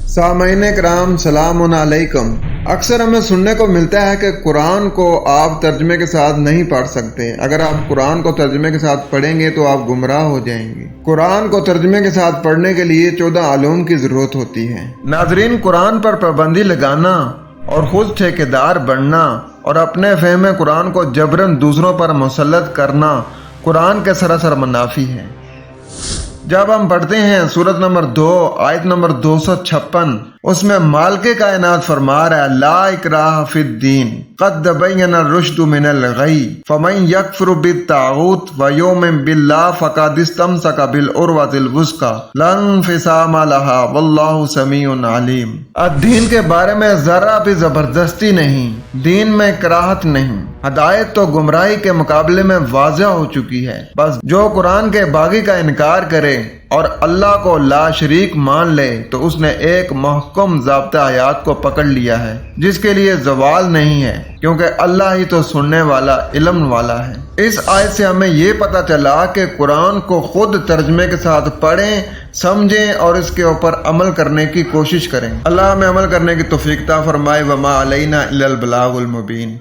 سامعین کرام سلام علیکم۔ اکثر ہمیں سننے کو ملتا ہے کہ قرآن کو آپ ترجمے کے ساتھ نہیں پڑھ سکتے۔ اگر آپ قرآن کو ترجمے کے ساتھ پڑھیں گے تو آپ گمراہ ہو جائیں گے۔ قرآن کو ترجمے کے ساتھ پڑھنے کے لیے 14 علوم کی ضرورت ہوتی ہے۔ ناظرین، قرآن پر پابندی لگانا اور خود ٹھیکیدار بننا اور اپنے فہم قرآن کو جبراً دوسروں پر مسلط کرنا قرآن کے سراسر منافی ہے۔ جب ہم پڑھتے ہیں سورت نمبر 2 آیت نمبر 256، اس میں مالک کائنات فرما رہا ہے لا اکراہ فی الدین قد تبین الرشد من الغی فمن یکفر بالطاغوت ویؤمن باللہ فقد استمسک بالعروۃ الوثقی لا انفصام لہا واللہ سمیع علیم۔ دین کے بارے میں ذرا بھی زبردستی نہیں، دین میں کراہت نہیں، ہدایت تو گمراہی کے مقابلے میں واضح ہو چکی ہے۔ بس جو قرآن کے باقی کا انکار کرے اور اللہ کو لا شریک مان لے تو اس نے ایک محکم ضابطہ حیات کو پکڑ لیا ہے جس کے لیے زوال نہیں ہے، کیونکہ اللہ ہی تو سننے والا علم والا ہے۔ اس آیت سے ہمیں یہ پتہ چلا کہ قرآن کو خود ترجمے کے ساتھ پڑھیں، سمجھیں اور اس کے اوپر عمل کرنے کی کوشش کریں۔ اللہ ہمیں عمل کرنے کی توفیق عطا فرمائے۔ وما علینا الا البلاغ المبین۔